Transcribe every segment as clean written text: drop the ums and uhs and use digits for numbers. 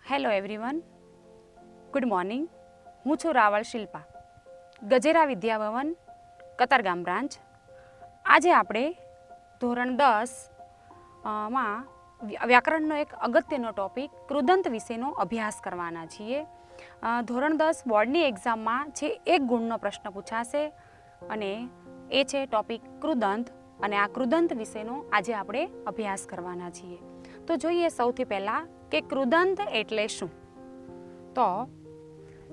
Hello everyone, good morning. હું છું Raval Shilpa, Gajera Vidya Bhavan, Katargam branch. આજે આપણે ધોરણ 10 માં વ્યાકરણનો એક અગત્યનો ટોપિક કૃદંત વિશેનો અભ્યાસ કરવાના છીએ. ધોરણ 10 બોર્ડની એક્ઝામમાં છે 1 ગુણનો પ્રશ્ન પૂછાશે અને એ છે ટોપિક કૃદંત, અને આ કૃદંત વિશેનો આજે આપણે અભ્યાસ કરવાના છીએ. તો જોઈએ સૌથી પહેલાં કે કૃદંત એટલે શું. તો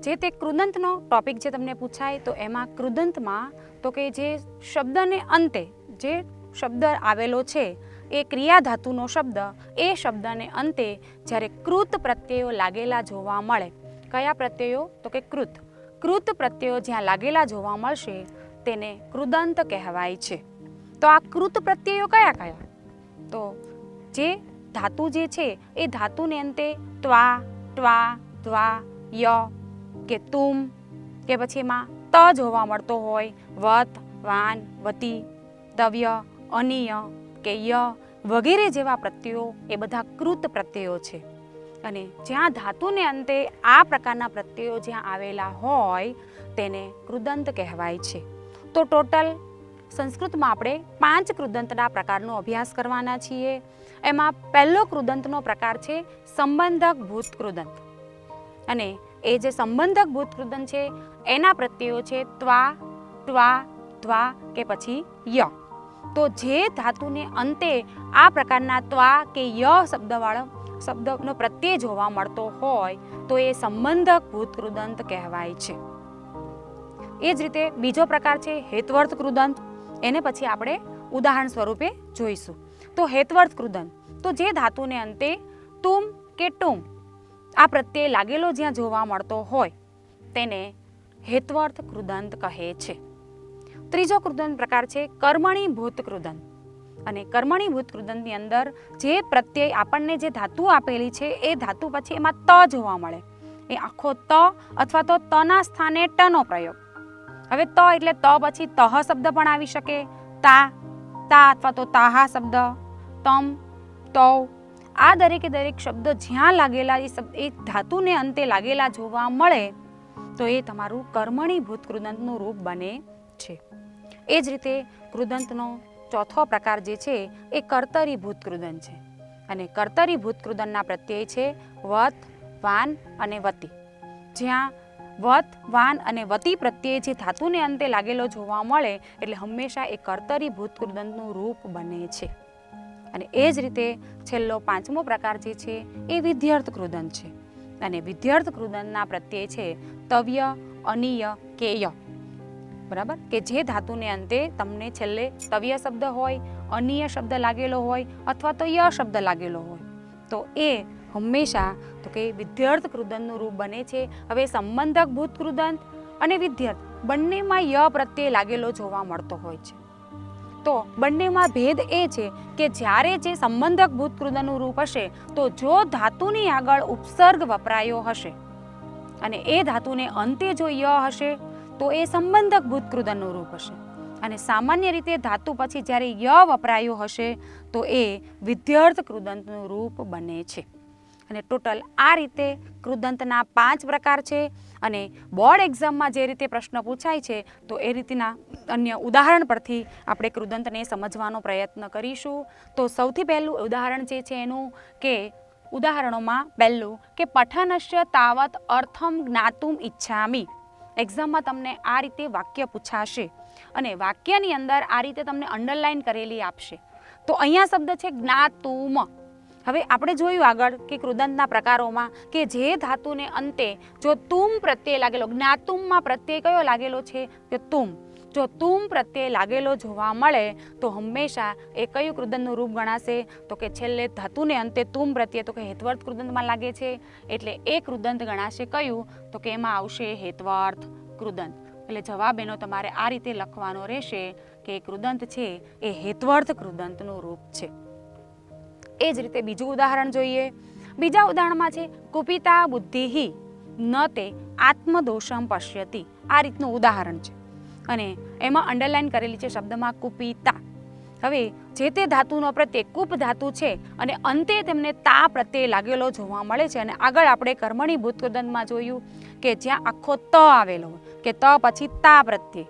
જે તે કૃદંતનો ટોપિક જે તમને પૂછાય તો એમાં કૃદંતમાં તો કે જે શબ્દને અંતે જે શબ્દ આવેલો છે એ ક્રિયા ધાતુનો શબ્દ, એ શબ્દને અંતે જ્યારે કૃત પ્રત્યયો લાગેલા જોવા મળે. કયા પ્રત્યયો? તો કે કૃત. કૃત પ્રત્યયો જ્યાં લાગેલા જોવા મળશે તેને કૃદંત કહેવાય છે. તો આ કૃત પ્રત્યયો કયા કયા? તો જે ધાતુ જે છે એ ધાતુને અંતે ત્વા, ટ્વા, ધ્વા, ય કે તુમ કે પછી એમાં ત જોવા મળતો હોય, વત, વાન, વતી, તવ્ય, અનિય કે ય વગેરે જેવા પ્રત્યયો એ બધા કૃત પ્રત્યયો છે. અને જ્યાં ધાતુને અંતે આ પ્રકારના પ્રત્યયો જ્યાં આવેલા હોય તેને કૃદંત કહેવાય છે. તો ટોટલ સંસ્કૃતમાં આપણે 5 કૃદંતના પ્રકારનો અભ્યાસ કરવાના છીએ. એમાં પહેલો કૃદંતનો પ્રકાર છે સંબંધક ભૂત કૃદંત. અને એ જે સંબંધક ભૂત કૃદંત છે એના પ્રત્યયો છે ત્વા, ટ્વા, ધ્વા કે પછી ય. તો જે ધાતુને અંતે આ પ્રકારના ત્વા કે ય શબ્દનો પ્રત્યય જોવા મળતો હોય તો એ સંબંધક ભૂત કૃદંત કહેવાય છે. એ જ રીતે બીજો પ્રકાર છે હેત્વર્થ કૃદંત. એને પછી આપણે ઉદાહરણ સ્વરૂપે જોઈશું. તો હેત્વર્થ કૃદંત તો જે ધાતુને અંતે તુમ કે ટુમ આ પ્રત્યય લાગેલો જ્યાં જોવા મળતો હોય તેને હેત્વર્થ કૃદંત કહે છે. ત્રીજો કૃદંત પ્રકાર છે કર્મણીભૂત કૃદંત. અને કર્મણીભૂત કૃદંતની અંદર જે પ્રત્યય આપણને જે ધાતુ આપેલી છે એ ધાતુ પછી એમાં ત જોવા મળે, એ આખો ત અથવા તો તના સ્થાને ટનો પ્રયોગ. હવે ત એટલે ત પછી તહ શબ્દ પણ આવી શકે, તા, તા અથવા તો તાહા શબ્દ, તમ, તૌ. આ દરેકે દરેક શબ્દ જ્યાં લાગેલા એ ધાતુને અંતે લાગેલા જોવા મળે તો એ તમારું કર્મણીભૂત કૃદંતનું રૂપ બને છે. એ જ રીતે કૃદંતનો ચોથો પ્રકાર જે છે એ કર્તરીભૂત કૃદંત છે. અને કર્તરીભૂત કૃદંતના પ્રત્યય છે વત, વાન અને વતી. જ્યાં વત, વાન અને વતી પ્રત્યે જે ધાતુને અંતે લાગેલો જોવા મળે એટલે હંમેશા એ કર્તરીભૂત કૃદંતનું રૂપ બને છે. અને એ જ રીતે છેલ્લો 5મો પ્રકાર જે છે એ વિધ્યર્થ કૃદંત છે. અને વિધ્યર્થ કૃદંતના પ્રત્યય છે તવ્ય, અનિય કે ય. બરાબર, કે જે ધાતુને અંતે તમને છેલ્લે તવ્ય શબ્દ હોય, અનિય શબ્દ લાગેલો હોય અથવા તો ય શબ્દ લાગેલો હોય તો એ હંમેશા તો કે વિધ્યર્થ કૃદંતનું રૂપ બને છે. હવે સંબંધક ભૂત કૃદંત અને વિધ્યર્થ બંનેમાં ય પ્રત્યય લાગેલો જોવા મળતો હોય છે. તો બંનેમાં ભેદ એ છે કે જ્યારે જે સંબંધક ભૂત કૃદંતનું રૂપ હશે તો જો ધાતુની આગળ ઉપસર્ગ વપરાયો હશે અને એ ધાતુને અંતે જો ય હશે તો એ સંબંધક ભૂત કૃદંતનું રૂપ હશે. અને સામાન્ય રીતે ધાતુ પછી જ્યારે ય વપરાયો હશે તો એ વિધ્યર્થ કૃદંતનું રૂપ બને છે. અને ટોટલ આ રીતે કૃદંતના 5 પ્રકાર છે. અને બોર્ડ એક્ઝામમાં જે રીતે પ્રશ્ન પૂછાય છે તો એ રીતના અન્ય ઉદાહરણ પરથી આપણે કૃદંતને સમજવાનો પ્રયત્ન કરીશું. તો સૌથી પહેલું ઉદાહરણ જે છે એનું કે ઉદાહરણોમાં પહેલું કે પઠનસ્ય તાવત અર્થમ જ્ઞાતુમ ઈચ્છામિ. એક્ઝામમાં તમને આ રીતે વાક્ય પૂછાશે અને વાક્યની અંદર આ રીતે તમને અંડરલાઈન કરેલી આપશે. તો અહીંયા શબ્દ છે જ્ઞાતુમ. હવે આપણે જોયું આગળ કે કૃદંતના પ્રકારોમાં કે જે ધાતુને અંતે જો તુમ પ્રત્યય લાગેલો, જ્ઞાતુમમાં પ્રત્યય કયો લાગેલો છે કે તુમ. જો તુમ પ્રત્યય લાગેલો જોવા મળે તો હંમેશા એ કયું કૃદંતનું રૂપ ગણાશે તો કે છેલ્લે ધાતુને અંતે તુમ પ્રત્યય તો કે હેત્વર્થ કૃદંતમાં લાગે છે એટલે એ કૃદંત ગણાશે કયું તો કે એમાં આવશે હેત્વર્થ કૃદંત. એટલે જવાબ એનો તમારે આ રીતે લખવાનો રહેશે કે કૃદંત છે એ હેત્વર્થ કૃદંતનું રૂપ છે. એ જ રીતે બીજું ઉદાહરણ જોઈએ. બીજા ઉદાહરણમાં છે કુપિતા બુદ્ધિ ન તે આત્મદોષમ પશ્યતિ. આ રીતનું ઉદાહરણ છે અને એમાં અંડરલાઈન કરેલી છે શબ્દમાં કુપિતા. હવે જે તે ધાતુનો પ્રત્યય કૂપ ધાતુ છે અને અંતે તેમને તા પ્રત્યય લાગેલો જોવા મળે છે. અને આગળ આપણે કર્મણી ભૂતકૃદંતમાં જોયું કે જ્યાં આખો ત આવેલો હોય કે ત પછી તા પ્રત્યય,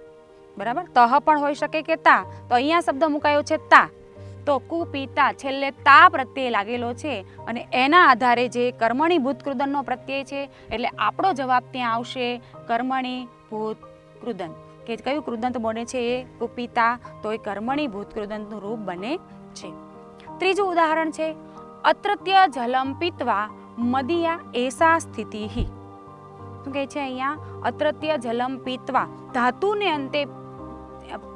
બરાબર, તહ પણ હોઈ શકે કે તા, તો અહીંયા શબ્દ મુકાયો છે તા, તો કુપિતા છેલ્લે તા પ્રત્યય લાગેલો છે અને એના આધારે જે કર્મણી ભૂતકૃદંતનો પ્રત્યય છે એટલે આપણો જવાબ ત્યાં આવશે કર્મણી ભૂતકૃદંત. કે કયું કૃદંત બને છે એ કુપિતા, તો એ કર્મણી ભૂતકૃદંતનું રૂપ બને છે. ત્રીજું ઉદાહરણ છે અત્રત્ય જલમ પીત્વા મદિયા એસા સ્થિતિ. શું કહે છે અહીંયા? અત્રત્ય જલમ પીત્વા, ધાતુને અંતે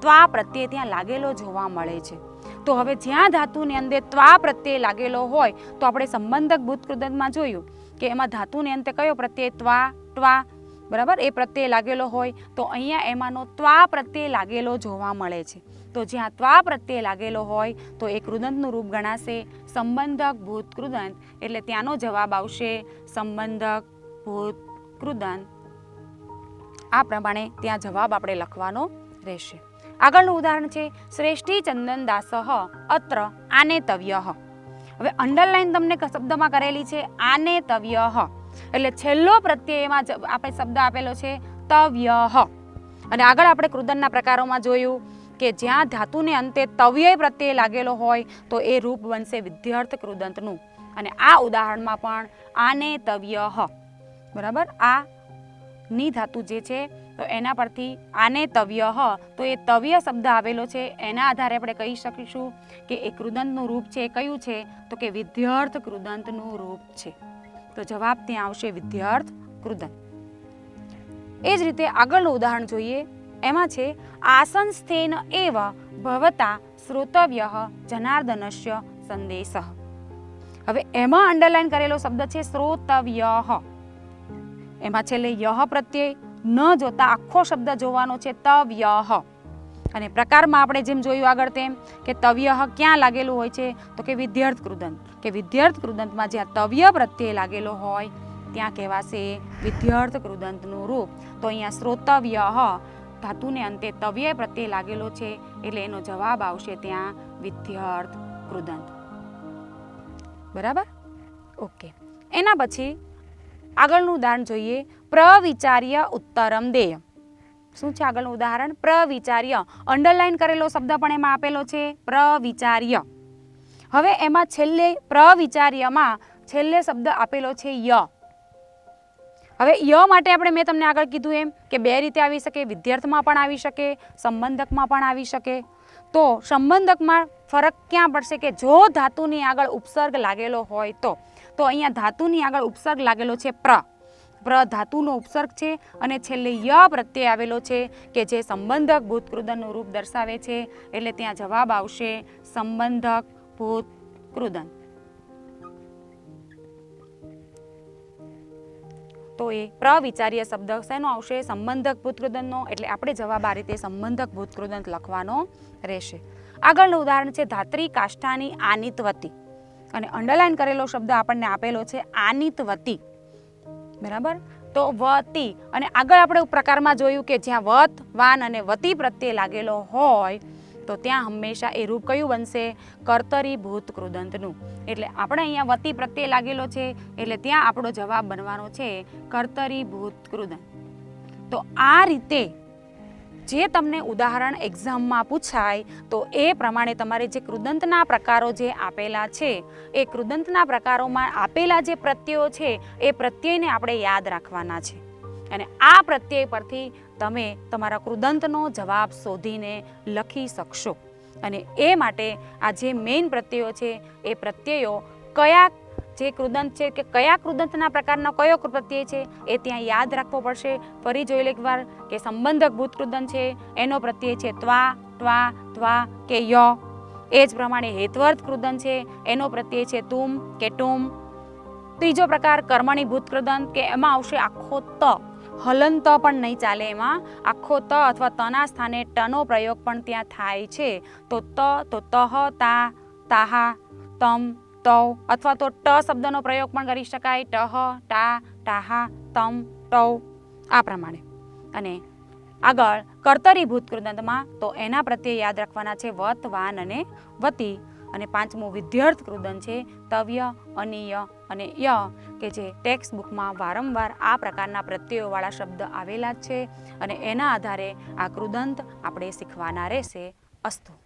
ત્વા પ્રત્યય ત્યાં લાગેલો જોવા મળે છે. તો હવે જ્યાં ધાતુને અંતે ત્વા પ્રત્યય લાગેલો હોય તો આપણે સંબંધક ભૂતકૃદંતમાં જોયું કે એમાં ધાતુને અંતે કયો પ્રત્યય? ત્વા, ત્વા, બરાબર, એ પ્રત્યય લાગેલો હોય તો અહીંયા એમાંનો ત્વા પ્રત્યય લાગેલો જોવા મળે છે. તો જ્યાં ત્વા પ્રત્યય લાગેલો હોય તો એ કૃદંતનું રૂપ ગણાશે સંબંધક ભૂતકૃદંત. એટલે ત્યાંનો જવાબ આવશે સંબંધક ભૂતકૃદંત. આ પ્રમાણે ત્યાં જવાબ આપણે લખવાનો રહેશે. આગળનું ઉદાહરણ છે શ્રેષ્ઠી ચંદનદાસ અત્ર આનેતવ્ય. હવે અંડરલાઈન તમને શબ્દમાં કરેલી છે આનેતવ્ય, એટલે છેલ્લો પ્રત્યયમાં આપણે શબ્દ આપેલો છે તવ્ય. અને આગળ આપણે કૃદંતના પ્રકારોમાં જોયું કે જ્યાં ધાતુને અંતે તવ્ય પ્રત્યય લાગેલો હોય તો એ રૂપ બનશે વિધ્યર્થ કૃદંતનું. અને આ ઉદાહરણમાં પણ આનેતવ્ય, બરાબર, આ ની ધાતુ જે છે તો એના પરથી આનેતવ્ય, તો એ તવ્ય શબ્દ આવેલો છે એના આધારે આપણે કહી શકીશું કે એ કૃદંતનું રૂપ છે કયું છે? તો કે વિધ્યર્થ કૃદંતનું રૂપ છે. તો જવાબ ત્યાં આવશે વિધ્યર્થ કૃદંત. એ જ રીતે આગળનું ઉદાહરણ જોઈએ. એમાં છે આસંસ્થેન એવ ભવતા શ્રોતવ્ય જનાર્દનસ્ય સંદેશ. હવે એમાં અંડરલાઈન કરેલો શબ્દ છે શ્રોતવ્ય. એમાં છેલ્લે યહ પ્રત્યય ન જોતા આખો શબ્દ જોવાનો છે તવ્ય. અને પ્રકારમાં આપણે જેમ જોયું આગળ તેમ કે તવ્ય ક્યાં લાગેલું હોય છે? તો કે વિધ્યર્થ કૃદંત. કે વિધ્યર્થ કૃદંતમાં જ્યાં તવ્ય પ્રત્યય લાગેલો હોય ત્યાં કહેવાશે વિધ્યર્થ કૃદંતનું રૂપ. તો અહીંયા શ્રોતવ્ય, ધાતુને અંતે તવ્ય પ્રત્યય લાગેલો છે એટલે એનો જવાબ આવશે ત્યાં વિધ્યર્થ કૃદંત. બરાબર, ઓકે. એના પછી આગળનું ઉદાહરણ જોઈએ પ્રવિચાર્ય ઉત્તરમ દેય. શું છે આગળનું ઉદાહરણ? પ્રવિચાર્ય. અંડરલાઈન કરેલો શબ્દ પણ એમાં આપેલો છે પ્રવિચાર્ય. હવે એમાં છેલ્લે પ્રવિચાર્યમાં છેલ્લે શબ્દ આપેલો છે ય. હવે ય માટે આપણે મેં તમને આગળ કીધું એમ કે બે રીતે આવી શકે, વિધ્યર્થમાં પણ આવી શકે, સંબંધકમાં પણ આવી શકે. તો સંબંધકમાં ફરક ક્યાં પડશે કે જો ધાતુની આગળ ઉપસર્ગ લાગેલો હોય તો અહીંયા ધાતુની આગળ ઉપસર્ગ લાગેલો છે પ્ર ધાતુનો ઉપસર્ગ છે અને છેલ્લે ય પ્રત્યય આવેલો છે કે જે સંબંધક ભૂતકૃદંતનું રૂપ દર્શાવે છે. એટલે ત્યાં જવાબ આવશે સંબંધક ભૂતકૃદંત. તો એ પ્રવિચાર્ય શબ્દ શેનો આવશે? સંબંધક ભૂતકૃદંતનો. એટલે આપણે જવાબ આ રીતે સંબંધક ભૂતકૃદંત લખવાનો રહેશે. આગળનું ઉદાહરણ છે ધાત્રી કાષ્ઠાની આનિતવતી. અને અંડરલાઈન કરેલો શબ્દ આપણને આપેલો છે આનિતવતી, બરાબર. તો વતી, અને આગળ આપણે પ્રકારમાં જોયું કે જ્યાં વત, વાન અને વતી પ્રત્યે લાગેલો હોય તો ત્યાં હંમેશા એ રૂપ કયું બનશે? કર્તરી ભૂતકૃદંતનું. એટલે આપણે અહીંયા વતી પ્રત્યય લાગેલો છે એટલે ત્યાં આપણો જવાબ બનવાનો છે કર્તરી ભૂતકૃદંત. તો આ રીતે જે તમને ઉદાહરણ એક્ઝામમાં પૂછાય તો એ પ્રમાણે તમારે જે કૃદંતના પ્રકારો જે આપેલા છે એ કૃદંતના પ્રકારોમાં આપેલા જે પ્રત્યયો છે એ પ્રત્યયને આપણે યાદ રાખવાના છે. અને આ પ્રત્યય પરથી તમે તમારા કૃદંતનો જવાબ શોધીને લખી શકશો. અને એ માટે આ જે મેઇન પ્રત્યયો છે એ પ્રત્યયો કયા જે કૃદંત છે કે કયા કૃદંતના પ્રકારનો કયો પ્રત્યય છે એ ત્યાં યાદ રાખવો પડશે. ફરી જોઈ લો એકવાર કે સંબંધક ભૂતકૃદંત છે એનો પ્રત્યય છે ત્વા, ત્વા, ત્વા કે ય. એ જ પ્રમાણે હેત્વર્થ કૃદંત છે એનો પ્રત્યય છે તુમ કે ટુમ. ત્રીજો પ્રકાર કર્મણી ભૂતકૃદંત કે એમાં આવશે આખો ત, હલન ત પણ નહીં ચાલે, એમાં આખો ત અથવા તના સ્થાને ટનો પ્રયોગ પણ ત્યાં થાય છે. તો તહ, તા, તાહા, તમ, તૌ અથવા તો ટ શબ્દનો પ્રયોગ પણ કરી શકાય. ટહ, ટા, ટાહા, તમ, ટૌ આ પ્રમાણે. અને આગળ કર્તરીભૂત કૃદંતમાં તો એના પ્રત્યે યાદ રાખવાના છે વત, વાન અને વતી. અને પાંચમું વિધ્યર્થ કૃદંત છે તવ્ય, અનિય અને ય, કે જે ટેક્સ્ટ બુકમાં વારંવાર આ પ્રકારના પ્રત્યયોવાળા શબ્દ આવેલા જ છે અને એના આધારે આ કૃદંત આપણે શીખવાના રહેશે. અસ્તુ.